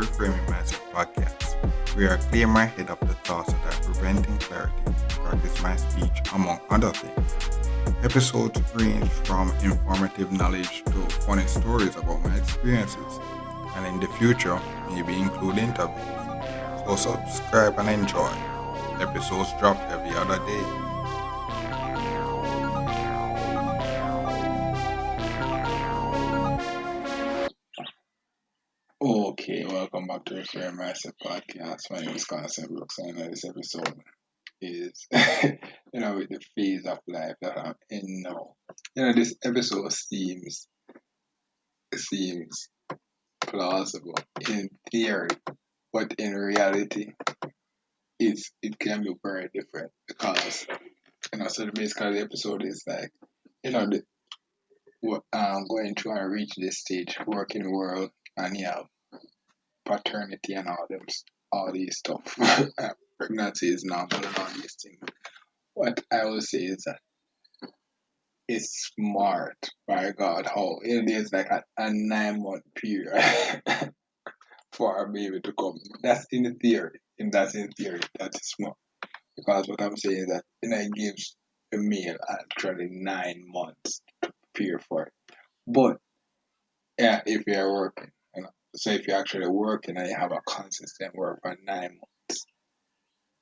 Reframing Mindset podcast, where I clear my head of the thoughts that are preventing clarity and practice my speech, among other things. Episodes range from informative knowledge to funny stories about my experiences, and in the future, maybe include interviews. So subscribe and enjoy. Episodes drop every other day. Okay, welcome back to the Fair Master Podcast. My name is Constance Brooks, and this episode is, with the phase of life that I'm in now. This episode seems plausible in theory, but in reality, it can be very different because, so basically the episode is like, what I'm going to reach this stage, working world, and paternity and all these stuff. Pregnancy is normal and all these things. What I will say is that it's smart by God how there's like a 9 month period for a baby to come. That's in theory. And that's in theory. That's smart. Because what I'm saying is that it gives the male actually 9 months to prepare for it. But yeah, if you're working, so if you're actually working and you have a consistent work for 9 months,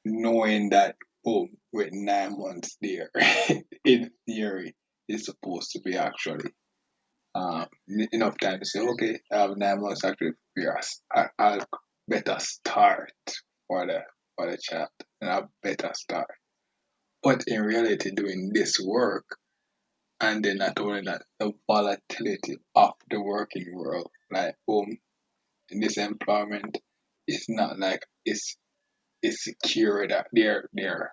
knowing that, boom, with 9 months there, in theory, it's supposed to be actually enough time to say, okay, I have 9 months actually to prepare. I'll better start for the child, and I'll better start. But in reality, doing this work, and then not only that, the volatility of the working world, like, boom, in this employment, it's not like it's secure that there are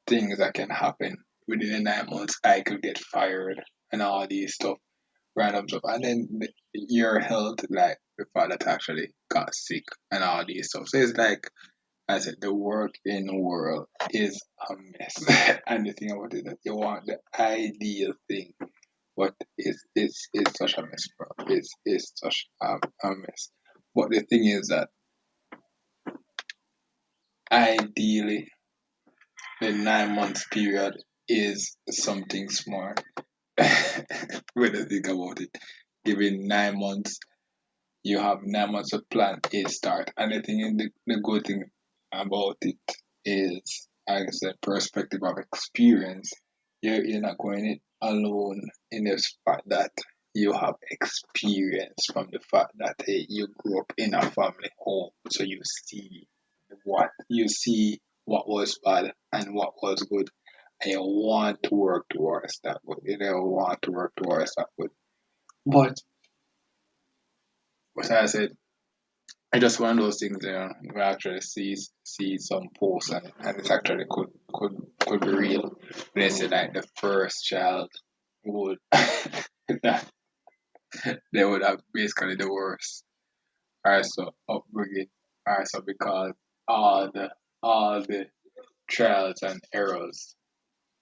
things that can happen within the 9 months. I could get fired and all these stuff, random stuff, and then your health, like the fact that I actually got sick and all these stuff. So it's like I said, the work in the world is a mess, and the thing about it is that you want the ideal thing, but it's such a mess, bro. It's such a mess. But the thing is that ideally, the 9 months period is something smart. When I think about it, given 9 months, you have 9 months to plan a start. And the good thing about it is, like I said, perspective of experience. You're not going it alone in the fact that you have experience from the fact that you grew up in a family home, so you see what was bad and what was good, and you want to work towards that good. You don't want to work towards that good. But as I said, I just one of those things, we actually see some posts, and it actually could be real. They say like the first child would that they would have basically the worst. Alright, so upbringing. Alright, so because all the trials and errors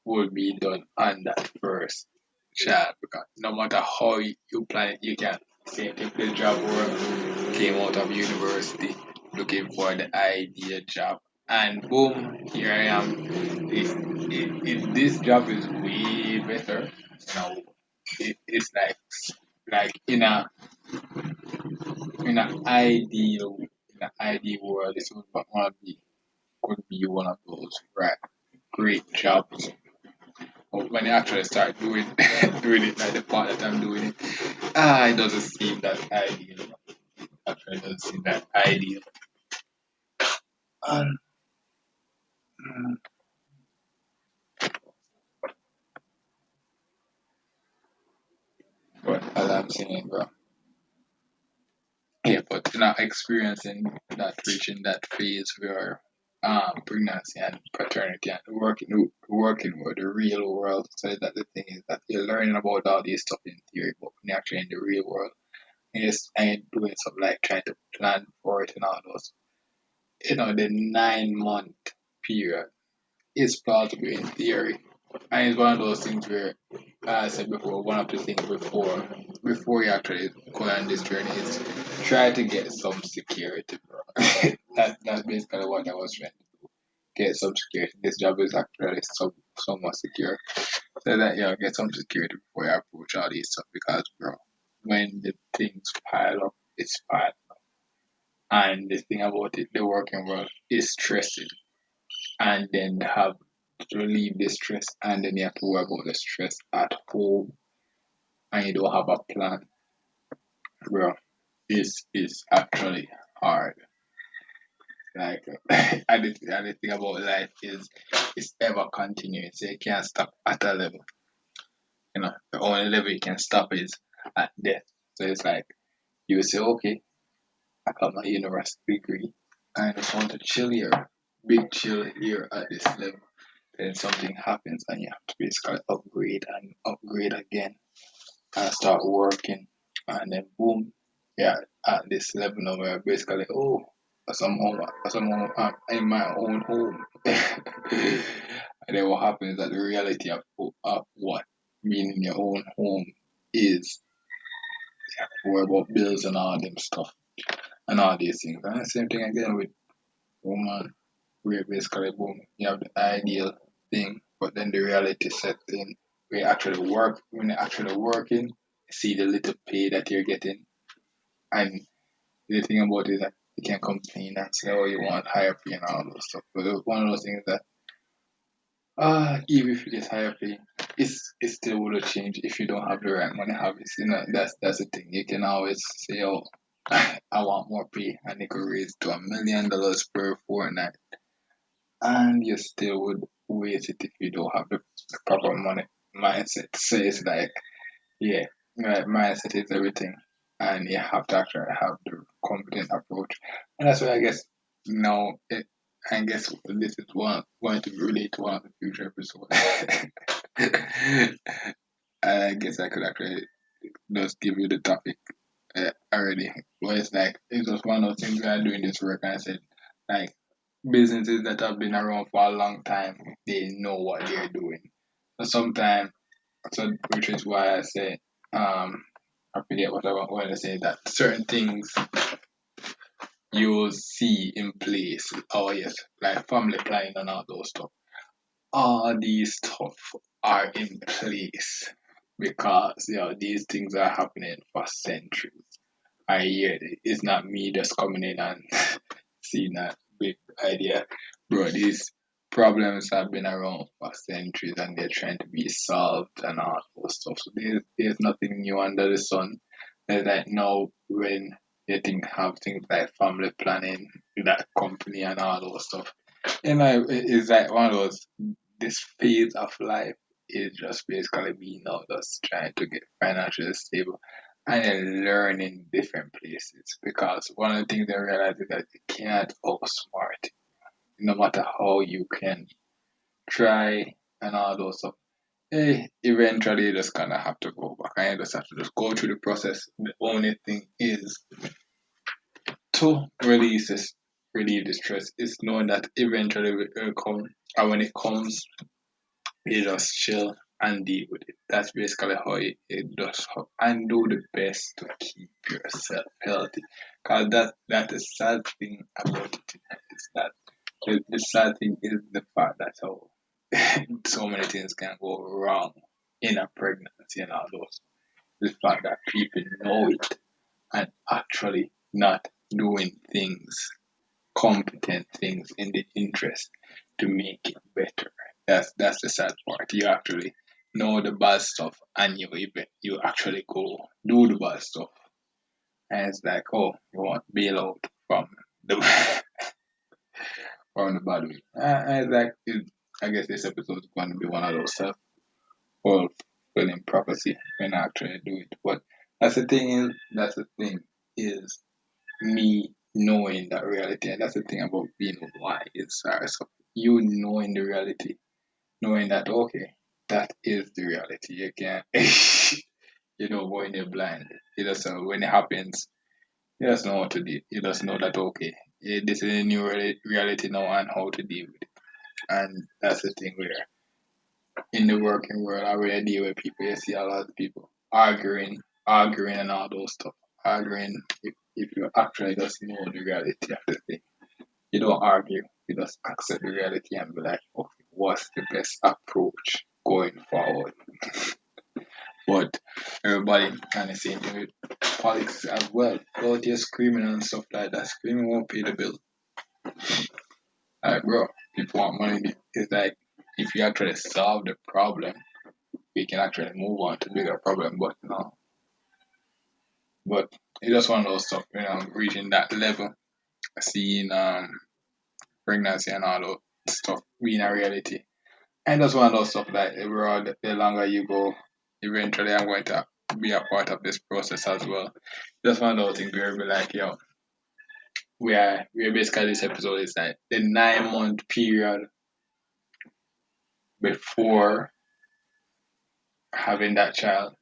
would be done on that first child, because no matter how you plan it, you can say if the job work came out of university looking for the ideal job, and boom, here I am. If this job is way better, it's like in an ideal world, this would one be could be one of those right great jobs. But when you actually start doing doing it like the part that I'm doing it, it doesn't seem that ideal. Actually, it doesn't seem that ideal. Um, mm, but as I'm saying, bro, yeah, but experiencing that, reaching that phase where pregnancy and paternity and working with the real world. So that the thing is that you're learning about all these stuff in theory, but when you're actually in the real world, yes, and doing something like trying to plan for it and all those. The 9 month period is plausible in theory. And it's one of those things where, as I said before, one of the things before before you actually go on this journey is try to get some security, bro. That's basically what I was trying to get some security. This job is actually somewhat secure. So that get some security before you approach all these stuff because bro, when the things pile up, it's pile up. And the thing about it, the working world is stressing and then have to relieve the stress and then you have to worry about the stress at home and you don't have a plan, bro. This is actually hard. Like and the thing about life is it's ever continuing, so you can't stop at a level. You know, the only level you can stop is at death. So it's like you will say, okay, I got my university degree. I just want to chill here, big chill here at this level. Then something happens and you have to basically upgrade and upgrade again and start working. And then boom, yeah, at this level now where basically, oh, some home, I'm in my own home. And then what happens is that the reality of what being in your own home is worry about bills and all them stuff and all these things. And the same thing again with woman, where basically boom, you have the ideal thing, but then the reality sets in. When you're actually working, see the little pay that you're getting, and the thing about it is that you can complain and say, oh, you want higher pay and all those stuff. But it's one of those things that, even if you get higher pay, it still would change if you don't have the right money habits. You know, that's the thing. You can always say, oh, I want more pay, and it could raise to $1 million per fortnight, and you still would waste it if you don't have the proper money mindset. So it's like, yeah, right, mindset is everything, and you have to actually have the competent approach, and that's why I guess now it. I guess this is one going to relate to one of the future episodes. I guess I could actually just give you the topic already. But it's like it's just one of those things we are doing this work, and I said like businesses that have been around for a long time, they know what they're doing. So sometimes, which is why I say, I forget what I want to say, that certain things you'll see in place. Oh yes, like family planning and all those stuff. All these stuff are in place because these things are happening for centuries. I hear it. It's not me just coming in and seeing that big idea. Bro, these problems have been around for centuries and they're trying to be solved and all those stuff. So there's nothing new under the sun. There's like now when they have things like family planning, that company and all those stuff. It's like one of those, this phase of life is just basically being out just trying to get financially stable and then learn in different places because one of the things I realize is that you can't outsmart it. No matter how you can try and all those stuff. Eventually you just kinda have to go back and you just have to just go through the process. The only thing is to relieve the stress is knowing that eventually it will come and when it comes you just chill and deal with it. That's basically how it does. And do the best to keep yourself healthy. Because that's the sad thing about it is that the sad thing is the fact that how so many things can go wrong in a pregnancy and all those. The fact that people know it and actually not doing things, competent things in the interest to make it better. That's the sad part. You actually know the bad stuff and you actually go do the bad stuff. And it's like, oh, you want bailout from the from the bad way. And it's like I guess this episode is going to be one of those self fulfilling prophecy when I actually do it. But that's the thing is me knowing that reality, and that's the thing about being wise. So you knowing the reality, knowing that okay, that is the reality. You can't, go in there blind. You just when it happens, you just know what to do. You just know that okay, this is a new reality now, and how to deal with it. And that's the thing where in the working world, I already deal with people. You see a lot of people arguing arguing and all those stuff. Arguing if you actually just know the reality of the thing. You don't argue, you just accept the reality and be like, okay, what's the best approach going forward? But everybody kind of saying with politics as well. Out here screaming and stuff like that. Screaming won't pay the bill. Like, bro, people want money. It's like, if you actually solve the problem, we can actually move on to bigger problem. But no. But it's just one of those stuff, reaching that level, seeing pregnancy and all that stuff being a reality. And that's one of those stuff like overall, the longer you go, eventually I'm going to be a part of this process as well. Just one of those things where we're like, yo, we are basically this episode is like the 9 month period before having that child.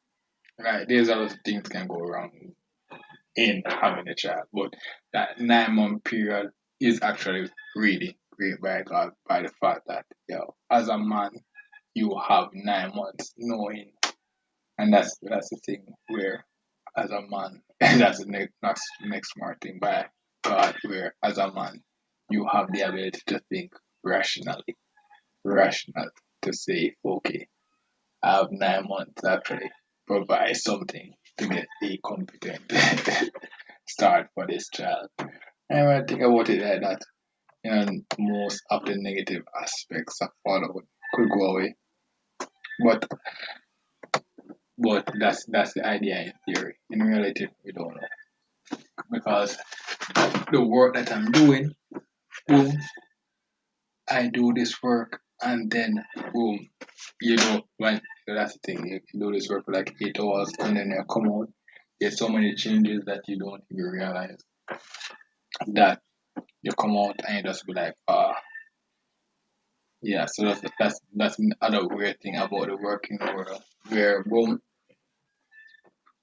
Right, there's a lot of things can go wrong in having a child, but that 9 month period is actually really great by God by the fact that as a man you have 9 months knowing, and that's the thing where as a man that's the next smart thing by God where as a man you have the ability to think rationally, rational to say okay I have 9 months to actually provide something to get a competent start for this child. And when I think about it like that, most of the negative aspects of fatherhood could go away. But that's the idea in theory. In reality, we don't know because the work that I'm doing, boom, I do this work and then boom, when that's the thing. You do this work for like 8 hours and then you come out. There's so many changes that you don't even realize that you come out and you just be like, yeah. So that's another weird thing about the working world, where boom,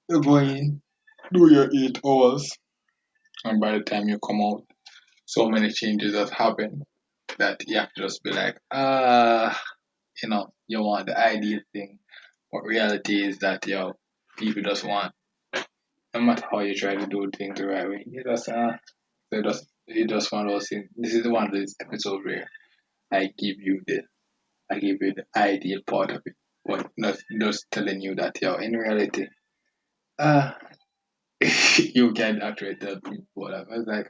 you go in, do your 8 hours, and by the time you come out, so many changes have happened that you have to just be like, you want the ideal thing, but reality is that people just want, no matter how you try to do things the right way, you just one of those things. This is one of these episodes where I give you the I give you the ideal part of it, but not just telling you that in reality, uh you can actually tell people that it's like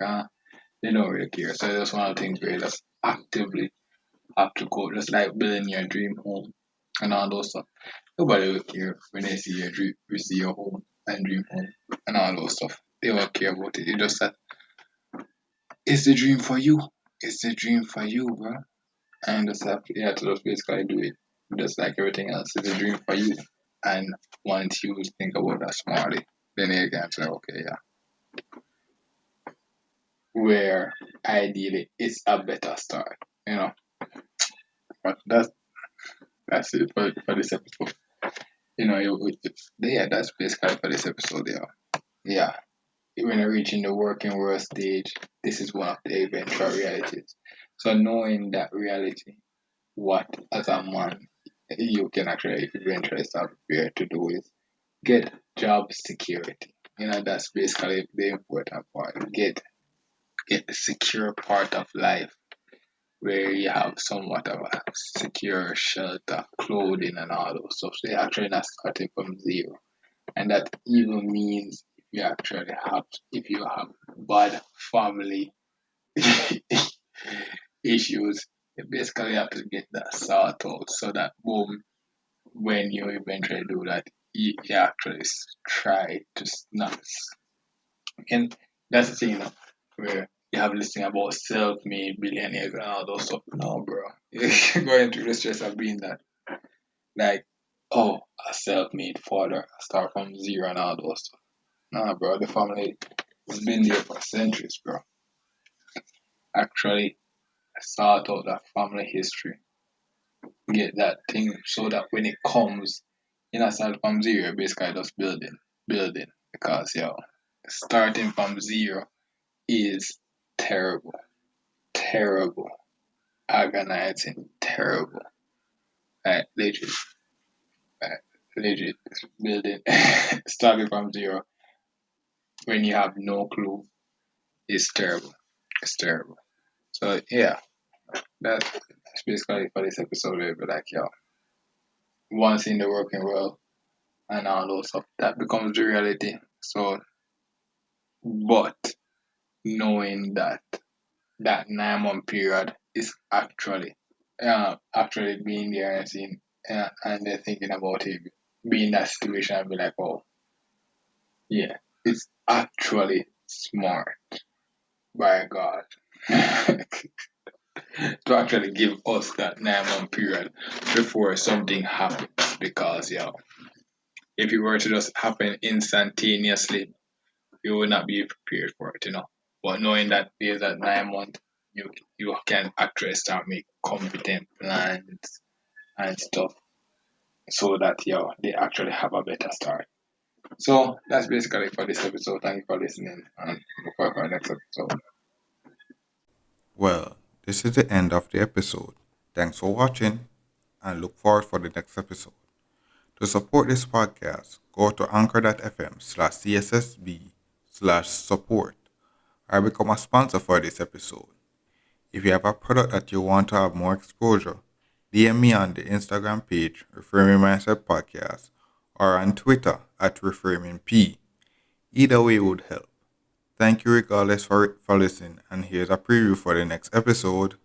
they don't really care. So that's one of the things where you just actively have to go, just like building your dream home and all those stuff. Nobody will care when they see your dream, we see your home and dream home and all those stuff. They won't care about it. It's just that it's the dream for you. It's the dream for you, bro. And just have to just basically do it. Just like everything else, it's a dream for you. And once you think about that smartly, then you can say, okay, yeah, where ideally it's a better start, But that's it for this episode. Yeah, that's basically for this episode. Yeah. When you're reaching the working world stage, this is one of the eventual realities. So knowing that reality, what as a man you can actually eventually start prepared to do is get job security. That's basically the important part. Get the secure part of life where you have somewhat of a secure shelter, clothing and all those stuff. So you're actually not starting from zero. And that even means if you have bad family issues, you basically have to get that sorted out so that boom, when you eventually do that, you actually try to not. And that's the thing, where you have this thing about self-made billionaires and all those stuff. No, bro, you're going through the stress of being that, like, oh, a self-made father, I start from zero and all those stuff. Nah, bro, the family has been there for centuries, bro. Actually, sort out that family history, get that thing so that when it comes, start from zero, basically just building. Because, starting from zero is terrible, terrible, agonizing, terrible. Literally, legit building starting from zero when you have no clue is terrible. It's terrible. So yeah, that's basically for this episode. Where we're like, yo, once in the working world and all those stuff, that becomes the reality. So, but knowing that that 9 month period is actually being there and seeing and they're thinking about it, being in that situation and be like, oh, yeah, it's actually smart by God to actually give us that 9 month period before something happens. Because, if it were to just happen instantaneously, you would not be prepared for it, But knowing that there's that 9 month, you can actually start make competent plans and stuff so that they actually have a better start. So that's basically for this episode. Thank you for listening and look forward for our next episode. Well, this is the end of the episode. Thanks for watching and look forward for the next episode. To support this podcast, go to anchor.fm/cssb/support or become a sponsor for this episode. If you have a product that you want to have more exposure, DM me on the Instagram page Reframing Mindset Podcast or on Twitter at ReframingP. Either way would help. Thank you regardless for listening, and here's a preview for the next episode.